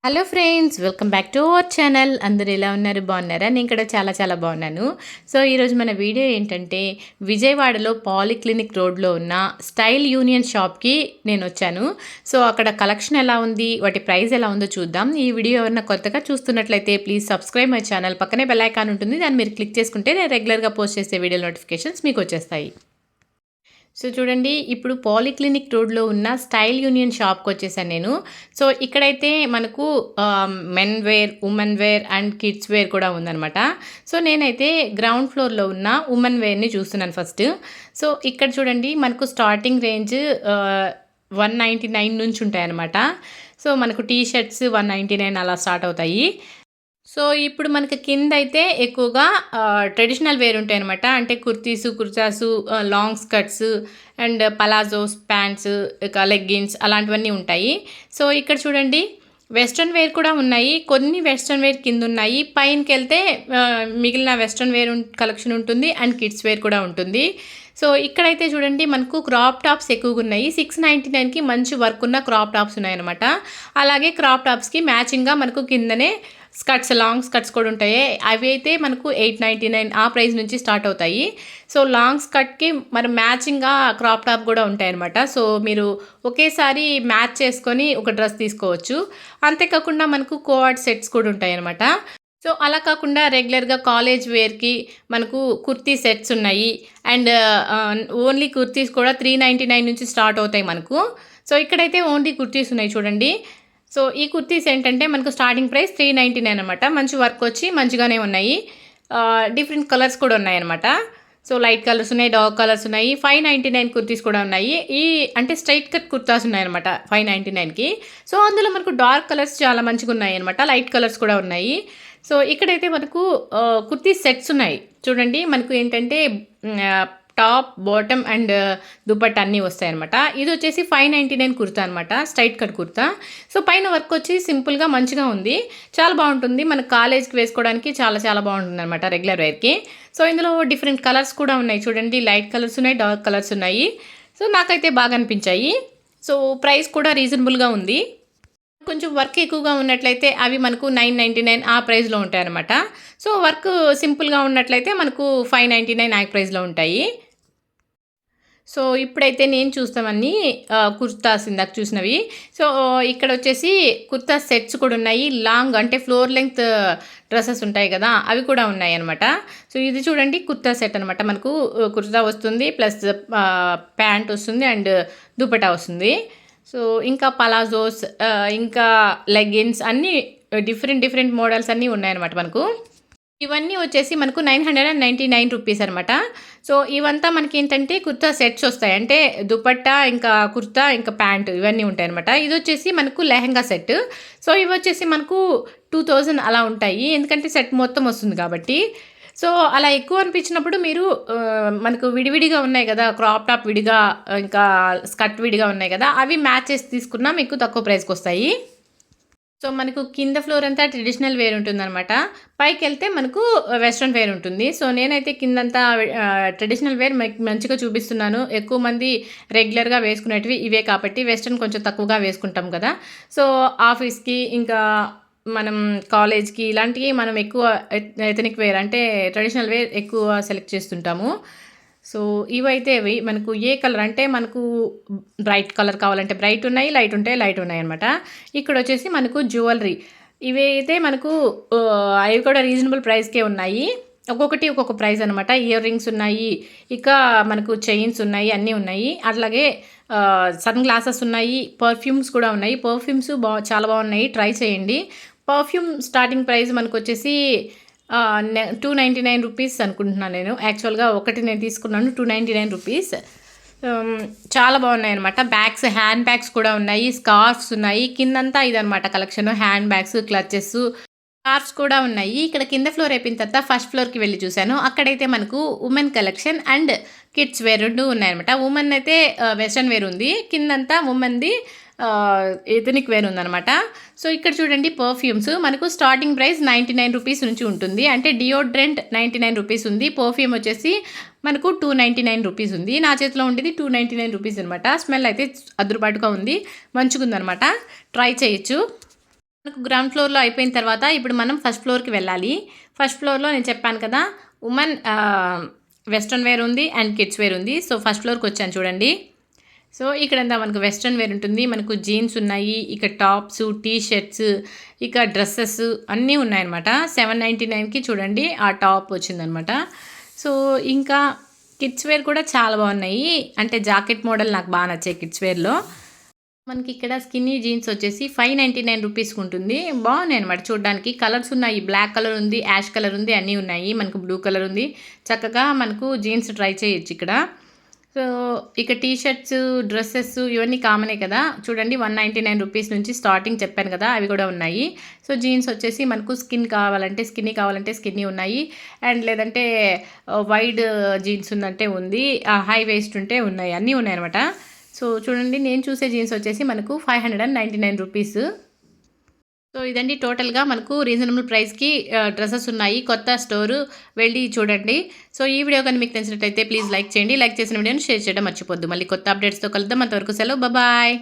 Hello friends, welcome back to our channel. అందరూ ఎలా ఉన్నారు? బాగున్నారా? నేను కూడా చాలా చాలా బాగున్నాను. సో ఈరోజు మన వీడియో ఏంటంటే, విజయవాడలో పాలిక్లినిక్ రోడ్లో ఉన్న స్టైల్ యూనియన్ షాప్కి నేను వచ్చాను. సో అక్కడ కలెక్షన్ ఎలా ఉంది, వాటి ప్రైస్ ఎలా ఉందో చూద్దాం. ఈ వీడియో ఎవరైనా కొత్తగా చూస్తున్నట్లయితే ప్లీజ్ సబ్స్క్రైబ్ మై ఛానల్. పక్కనే బెల్ ఐకాన్ ఉంటుంది, దాన్ని మీరు క్లిక్ చేసుకుంటే నేను రెగ్యులర్గా పోస్ట్ చేసే వీడియో నోటిఫికేషన్స్ మీకు వచ్చేస్తాయి. సో చూడండి, ఇప్పుడు పాలిక్లినిక్ రోడ్లో ఉన్న స్టైల్ యూనియన్ షాప్కి వచ్చేసాను నేను. సో ఇక్కడైతే మనకు men wear, women wear and kids wear కూడా ఉందన్నమాట. సో నేనైతే గ్రౌండ్ ఫ్లోర్లో ఉన్న ఉమెన్ వేర్ని చూస్తున్నాను ఫస్ట్. సో ఇక్కడ చూడండి, మనకు స్టార్టింగ్ రేంజ్ 199 నుంచి ఉంటాయన్నమాట. సో మనకు టీ షర్ట్స్ 199 అలా స్టార్ట్ అవుతాయి. సో ఇప్పుడు మనకి కిందైతే ఎక్కువగా ట్రెడిషనల్ వేర్ ఉంటాయన్నమాట. అంటే kurtis, kurtas, long skirts and palazzos, pants, ఇక లెగ్గిన్స్ అలాంటివన్నీ ఉంటాయి. సో ఇక్కడ చూడండి, వెస్ట్రన్ వేర్ కూడా ఉన్నాయి. కొన్ని వెస్ట్రన్ వేర్ కింద ఉన్నాయి. పైనకెళ్తే మిగిలిన వెస్ట్రన్ వేర్ కలెక్షన్ ఉంటుంది అండ్ కిడ్స్ వేర్ కూడా ఉంటుంది. సో ఇక్కడైతే చూడండి, మనకు క్రాప్ టాప్స్ ఎక్కువగా ఉన్నాయి. 699కి మంచి వర్క్ ఉన్న క్రాప్ టాప్స్ ఉన్నాయన్నమాట. అలాగే క్రాప్ టాప్స్కి మ్యాచింగ్గా మనకు కిందనే స్కర్ట్స్, లాంగ్ స్కర్ట్స్ కూడా ఉంటాయి. అవి అయితే మనకు 899 ఆ ప్రైస్ నుంచి స్టార్ట్ అవుతాయి. సో లాంగ్ స్కర్ట్కి మరి మ్యాచింగ్గా క్రాప్ టాప్ కూడా ఉంటాయి అనమాట. సో మీరు ఒకేసారి మ్యాచ్ చేసుకొని ఒక డ్రెస్ తీసుకోవచ్చు. అంతేకాకుండా మనకు కోఆర్డ్ సెట్స్ కూడా ఉంటాయి అనమాట. సో అలా కాకుండా రెగ్యులర్గా కాలేజ్ వేర్కి మనకు కుర్తీ సెట్స్ ఉన్నాయి. అండ్ ఓన్లీ కుర్తీస్ కూడా 399 నుంచి స్టార్ట్ అవుతాయి మనకు. సో ఇక్కడైతే ఓన్లీ కుర్తీస్ ఉన్నాయి చూడండి. సో ఈ కుర్తీస్ ఏంటంటే మనకు స్టార్టింగ్ ప్రైస్ 399 అనమాట. మంచి వర్క్ వచ్చి మంచిగానే ఉన్నాయి. డిఫరెంట్ కలర్స్ కూడా ఉన్నాయన్నమాట. సో లైట్ కలర్స్ ఉన్నాయి, డార్క్ కలర్స్ ఉన్నాయి. 599 కుర్తీస్ కూడా ఉన్నాయి. ఈ అంటే స్ట్రైట్ కట్ కుర్తాస్ ఉన్నాయన్నమాట 599కి. సో అందులో మనకు డార్క్ కలర్స్ చాలా మంచిగా ఉన్నాయి అనమాట. లైట్ కలర్స్ కూడా ఉన్నాయి. సో ఇక్కడైతే మనకు కుర్తీ సెట్స్ ఉన్నాయి చూడండి. మనకు ఏంటంటే టాప్, బాటమ్ అండ్ దుపట్టా అన్నీ వస్తాయి అనమాట. ఇది వచ్చేసి 599 కుర్తా అనమాట, స్ట్రైట్ కట్ కుర్తా. సో పైన వర్క్ వచ్చి సింపుల్గా మంచిగా ఉంది, చాలా బాగుంటుంది. మన కాలేజ్కి వేసుకోవడానికి చాలా చాలా బాగుంటుంది అనమాట, రెగ్యులర్ వేర్కి. సో ఇందులో డిఫరెంట్ కలర్స్ కూడా ఉన్నాయి చూడండి. లైట్ కలర్స్ ఉన్నాయి, డార్క్ కలర్స్ ఉన్నాయి. సో నాకైతే బాగా అనిపించాయి. సో ప్రైస్ కూడా రీజనబుల్గా ఉంది. కొంచెం వర్క్ ఎక్కువగా ఉన్నట్లయితే అవి మనకు 999 ఆ ప్రైస్లో ఉంటాయి అనమాట. సో వర్క్ సింపుల్గా ఉన్నట్లయితే మనకు 599 ఆ ప్రైస్లో ఉంటాయి. సో ఇప్పుడైతే నేను చూస్తామన్నీ కుర్తాస్ ఇందాక చూసినవి. సో ఇక్కడ వచ్చేసి కుర్తా సెట్స్ కూడా ఉన్నాయి. లాంగ్ అంటే ఫ్లోర్ లెంగ్త్ డ్రెస్సెస్ ఉంటాయి కదా, అవి కూడా ఉన్నాయి అనమాట. సో ఇది చూడండి, కుర్తా సెట్ అనమాట. మనకు కుర్తా వస్తుంది, ప్లస్ ప్యాంట్ వస్తుంది అండ్ దుపట్టా వస్తుంది. సో ఇంకా పలాజోస్, ఇంకా లెగ్గిన్స్ అన్నీ డిఫరెంట్ మోడల్స్ అన్నీ ఉన్నాయన్నమాట మనకు. ఇవన్నీ వచ్చేసి మనకు 999 రూపీస్ అనమాట. సో ఇవంతా మనకి ఏంటంటే కుర్తా సెట్స్ వస్తాయి. అంటే దుపట్టా, ఇంకా కుర్తా, ఇంకా ప్యాంటు ఇవన్నీ ఉంటాయి అనమాట. ఇది వచ్చేసి మనకు లెహంగా సెట్. సో ఇవి వచ్చేసి మనకు 2000 అలా ఉంటాయి, ఎందుకంటే సెట్ మొత్తం వస్తుంది కాబట్టి. సో అలా ఎక్కువ అనిపించినప్పుడు మీరు మనకు విడివిడిగా ఉన్నాయి కదా, క్రాప్ టాప్ విడిగా, ఇంకా స్కర్ట్ విడిగా ఉన్నాయి కదా, అవి మ్యాచ్ చేసి తీసుకున్నా మీకు తక్కువ ప్రైస్కి వస్తాయి. సో మనకు కింద ఫ్లోర్ అంతా ట్రెడిషనల్ వేర్ ఉంటుందన్నమాట. పైకి వెళ్తే మనకు వెస్ట్రన్ వేర్ ఉంటుంది. సో నేనైతే కిందంతా ట్రెడిషనల్ వేర్ మంచిగా చూపిస్తున్నాను. ఎక్కువ మంది రెగ్యులర్గా వేసుకునేటివి ఇవే కాబట్టి వెస్ట్రన్ కొంచెం తక్కువగా వేసుకుంటాం కదా. సో ఆఫీస్కి, ఇంకా మనం కాలేజ్కి ఇలాంటివి మనం ఎక్కువ ఎథనిక్ వేర్ అంటే ట్రెడిషనల్ వేర్ ఎక్కువ సెలెక్ట్ చేస్తుంటాము. సో ఇవైతే ఇవి మనకు ఏ కలర్ అంటే మనకు బ్రైట్ కలర్ కావాలంటే బ్రైట్ ఉన్నాయి, లైట్ ఉంటే లైట్ ఉన్నాయి అనమాట. ఇక్కడ వచ్చేసి మనకు జ్యువెలరీ, ఇవి అయితే మనకు అవి కూడా రీజనబుల్ ప్రైస్కే ఉన్నాయి. ఒక్కొక్కటి ఒక్కొక్క ప్రైస్ అనమాట. ఇయర్ రింగ్స్ ఉన్నాయి, ఇక మనకు చైన్స్ ఉన్నాయి, అన్నీ ఉన్నాయి. అట్లాగే సన్ గ్లాసెస్ ఉన్నాయి, పర్ఫ్యూమ్స్ కూడా ఉన్నాయి. పర్ఫ్యూమ్స్ చాలా బాగున్నాయి, ట్రై చేయండి. పర్ఫ్యూమ్ స్టార్టింగ్ ప్రైస్ మనకు వచ్చేసి 299 రూపీస్ అనుకుంటున్నాను నేను. యాక్చువల్గా ఒకటి నేను తీసుకున్నాను 299 రూపీస్. చాలా బాగున్నాయి అనమాట. బ్యాగ్స్, హ్యాండ్ బ్యాగ్స్ కూడా ఉన్నాయి, స్కార్ఫ్స్ ఉన్నాయి. కిందంతా ఇదనమాట collection. Hand bags, clutches, scarfs కూడా ఉన్నాయి. ఇక్కడ కింద ఫ్లోర్ అయిపోయిన తర్వాత ఫస్ట్ ఫ్లోర్కి వెళ్ళి చూశాను. అక్కడైతే మనకు women collection and kids wear రెండు ఉన్నాయన్నమాట. ఉమెన్ అయితే వెస్ట్రన్ వేర్ ఉంది, కిందంతా ఉమెన్ది ఎథనిక్ వేర్ ఉందన్నమాట. సో ఇక్కడ చూడండి, పర్ఫ్యూమ్స్ మనకు స్టార్టింగ్ ప్రైస్ 99 రూపీస్ నుంచి ఉంటుంది. అంటే డియోడ్రెంట్ 99 రూపీస్ ఉంది. పర్ఫ్యూమ్ వచ్చేసి మనకు 299 రూపీస్ ఉంది. నా చేతిలో ఉండేది 299 రూపీస్ అనమాట. స్మెల్ అయితే అదురుబాటుగా ఉంది, మంచిగా ఉందనమాట, ట్రై చేయొచ్చు. మనకు గ్రౌండ్ ఫ్లోర్‌లో అయిపోయిన తర్వాత ఇప్పుడు మనం ఫస్ట్ ఫ్లోర్‌కి వెళ్ళాలి. ఫస్ట్ ఫ్లోర్‌లో నేను చెప్పాను కదా! ఉమెన్ వెస్టర్న్ వేర్ ఉంది అండ్ కిడ్స్ వేర్ ఉంది. సో, ఫస్ట్ ఫ్లోర్‌కొచ్చాను చూడండి. సో, ఇక్కడంతా మనకు వెస్టర్న్ వేర్ ఉంటుంది. మనకు జీన్స్ ఉన్నాయి. ఇక టాప్స్, టీ షర్ట్స్, ఇక డ్రెసెస్ అన్నీ ఉన్నాయన్నమాట. 799కి చూడండి ఆ టాప్ వచ్చిందనమాట. సో, ఇంకా కిడ్స్ వేర్ కూడా చాలా బాగున్నాయి. అంటే జాకెట్ మోడల్ నాకు బాగా నచ్చాయి కిడ్స్ వేర్‌లో. మనకి ఇక్కడ స్కిన్నీ జీన్స్ వచ్చేసి 599 రూపీస్‌కి ఉంటుంది. బాగున్నాయన్నమాట చూడడానికి. కలర్స్ ఉన్నాయి. బ్లాక్ కలర్ ఉంది, యాష్ కలర్ ఉంది, అన్నీ ఉన్నాయి. మనకు బ్లూ కలర్ ఉంది. చక్కగా మనకు జీన్స్ ట్రై చేయొచ్చు ఇక్కడ. సో, ఇక టీ షర్ట్స్, డ్రెసెస్ ఇవన్నీ కామనే కదా! చూడండి 199 రూపీస్ నుంచి స్టార్టింగ్ చెప్పాను కదా! అవి కూడా ఉన్నాయి. సో, జీన్స్ వచ్చేసి మనకు స్కిన్నీ కావాలంటే స్కిన్నీ ఉన్నాయి. అండ్ లేదంటే వైడ్ జీన్స్ ఉందంటే ఉంది. హై వేస్ట్ ఉంటే ఉన్నాయి. అన్నీ ఉన్నాయన్నమాట. సో, చూడండి నేను చూసే జీన్స్ వచ్చేసి మనకు 599 రూపీస్. సో, ఇదండి టోటల్‌గా మనకు రీజనబుల్ ప్రైస్‌కి డ్రెసెస్ ఉన్నాయి. కొత్త స్టోరు వెళ్ళి చూడండి. సో, ఈ వీడియో గాని మీకు నచ్చినట్లయితే ప్లీజ్ లైక్ చేయండి. లైక్ చేసిన వీడియోని షేర్ చేయడం మర్చిపోద్దు. మళ్ళీ కొత్త అప్డేట్స్‌తో కలుద్దాం. అంతవరకు సెలవు. బాయ్.